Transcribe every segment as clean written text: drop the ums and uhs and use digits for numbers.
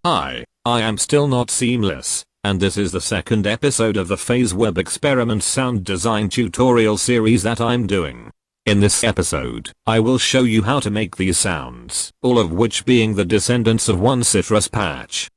Hi, I am still not seamless, and this is the second episode of the Phase Werb Experiments sound design tutorial series that I'm doing. In this episode, I will show you how to make these sounds, all of which being the descendants of one citrus patch.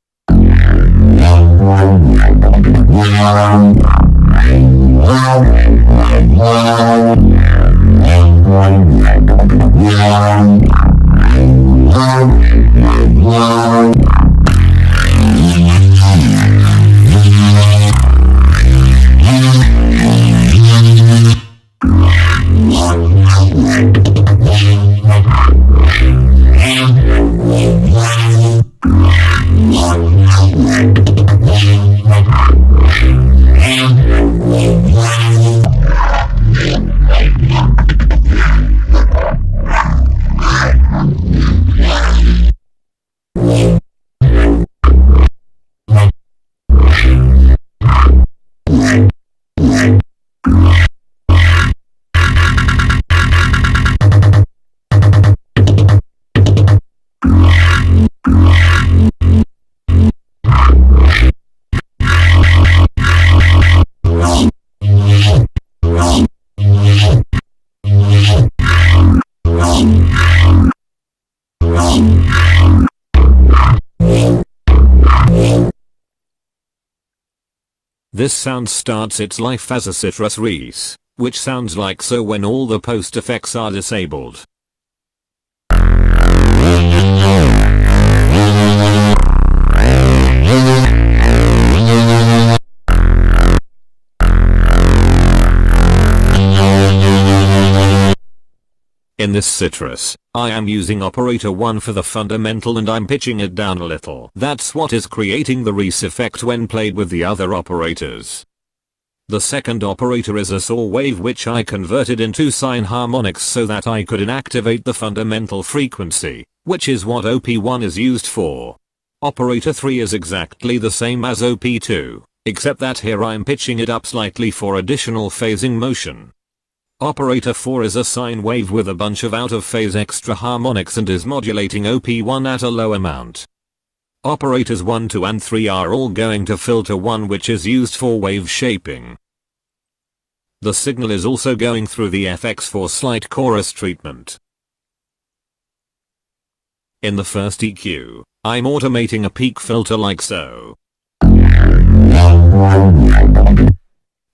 This sound starts its life as a citrus res, which sounds like so when all the post effects are disabled. In this citrus, I am using operator 1 for the fundamental and I'm pitching it down a little. That's what is creating the res effect when played with the other operators. The second operator is a saw wave which I converted into sine harmonics so that I could inactivate the fundamental frequency, which is what OP1 is used for. Operator 3 is exactly the same as OP2, except that here I'm pitching it up slightly for additional phasing motion. Operator 4 is a sine wave with a bunch of out-of-phase extra harmonics and is modulating OP1 at a low amount. Operators 1, 2 and 3 are all going to filter 1 which is used for wave shaping. The signal is also going through the FX for slight chorus treatment. In the first EQ, I'm automating a peak filter like so.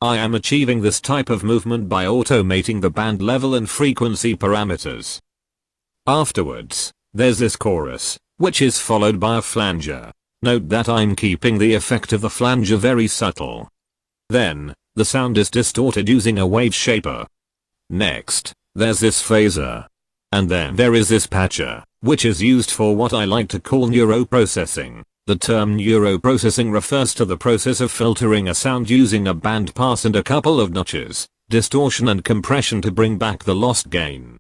I am achieving this type of movement by automating the band level and frequency parameters. Afterwards, there's this chorus, which is followed by a flanger. Note that I'm keeping the effect of the flanger very subtle. Then, the sound is distorted using a wave shaper. Next, there's this phaser. And then there is this patcher, which is used for what I like to call neuroprocessing. The term neuroprocessing refers to the process of filtering a sound using a band pass and a couple of notches, distortion and compression to bring back the lost gain.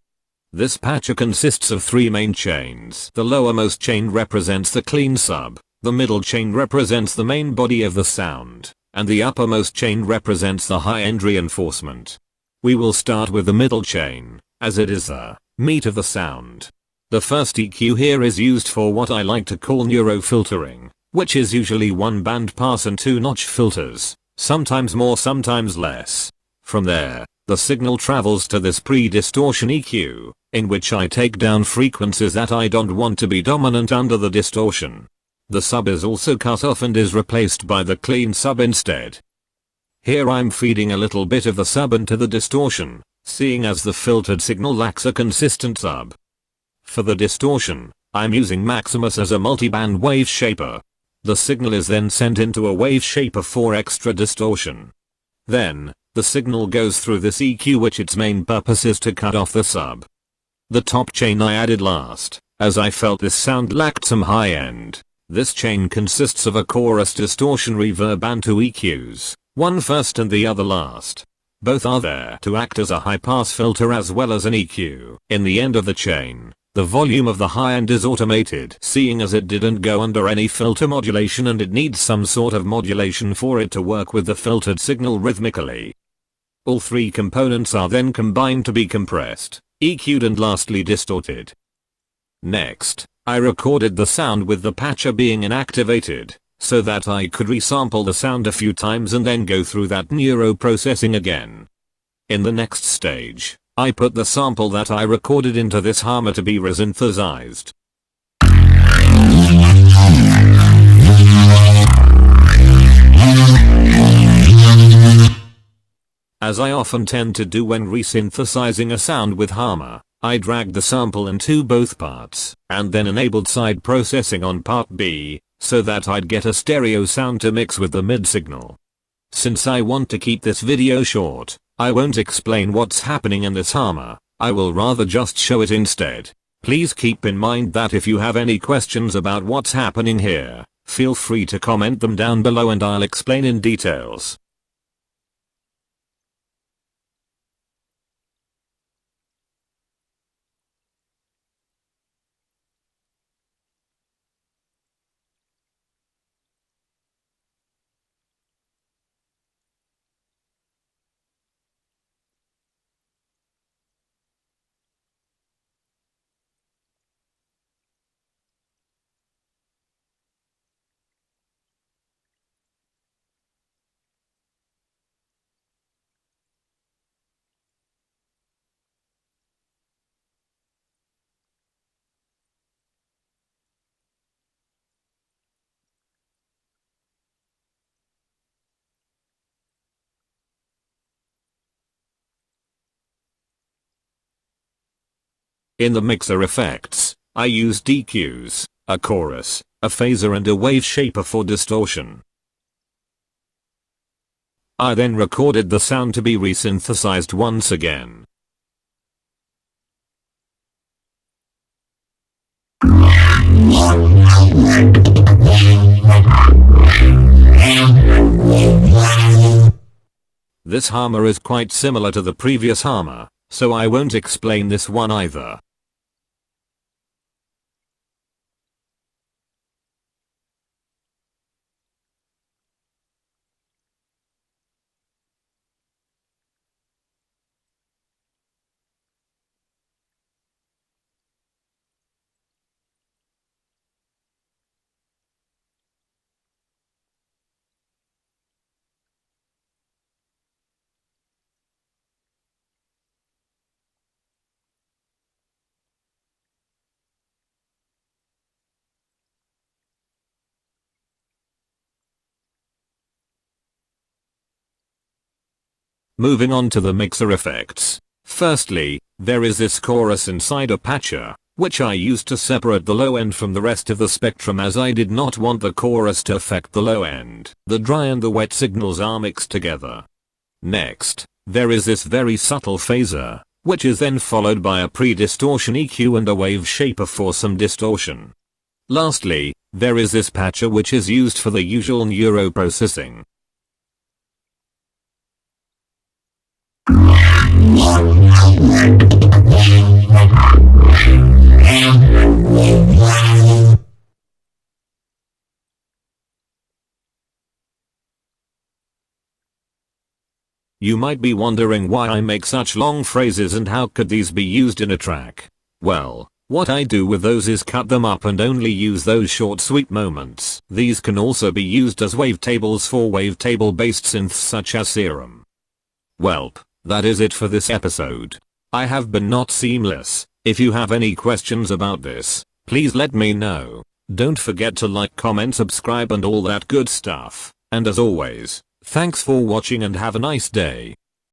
This patcher consists of 3 main chains. The lowermost chain represents the clean sub, the middle chain represents the main body of the sound, and the uppermost chain represents the high-end reinforcement. We will start with the middle chain, as it is the meat of the sound. The first EQ here is used for what I like to call neurofiltering, which is usually 1 band pass and 2 notch filters, sometimes more sometimes less. From there, the signal travels to this pre-distortion EQ, in which I take down frequencies that I don't want to be dominant under the distortion. The sub is also cut off and is replaced by the clean sub instead. Here I'm feeding a little bit of the sub into the distortion, seeing as the filtered signal lacks a consistent sub. For the distortion, I'm using Maximus as a multiband wave shaper. The signal is then sent into a wave shaper for extra distortion. Then, the signal goes through this EQ which its main purpose is to cut off the sub. The top chain I added last, as I felt this sound lacked some high end. This chain consists of a chorus distortion reverb and 2 EQs, one first and the other last. Both are there to act as a high pass filter as well as an EQ. In the end of the chain, the volume of the high end is automated, seeing as it didn't go under any filter modulation and it needs some sort of modulation for it to work with the filtered signal rhythmically. All 3 components are then combined to be compressed, EQ'd and lastly distorted. Next, I recorded the sound with the patcher being inactivated, so that I could resample the sound a few times and then go through that neuro processing again. In the next stage, I put the sample that I recorded into this harmor to be resynthesized. As I often tend to do when resynthesizing a sound with harmor, I dragged the sample into both parts and then enabled side processing on part B, so that I'd get a stereo sound to mix with the mid signal. Since I want to keep this video short, I won't explain what's happening in this harmor, I will rather just show it instead. Please keep in mind that if you have any questions about what's happening here, feel free to comment them down below and I'll explain in details. In the mixer effects, I used EQs, a chorus, a phaser and a wave shaper for distortion. I then recorded the sound to be resynthesized once again. This harmor is quite similar to the previous harmor, so I won't explain this one either. Moving on to the mixer effects. Firstly, there is this chorus inside a patcher, which I used to separate the low end from the rest of the spectrum as I did not want the chorus to affect the low end. The dry and the wet signals are mixed together. Next, there is this very subtle phaser, which is then followed by a pre-distortion EQ and a wave shaper for some distortion. Lastly, there is this patcher which is used for the usual neuro processing. You might be wondering why I make such long phrases and how could these be used in a track. Well, what I do with those is cut them up and only use those short sweet moments. These can also be used as wavetables for wavetable based synths such as Serum. Welp, that is it for this episode. I have been not seamless. If you have any questions about this, please let me know. Don't forget to like, comment, subscribe and all that good stuff. And as always, thanks for watching and have a nice day.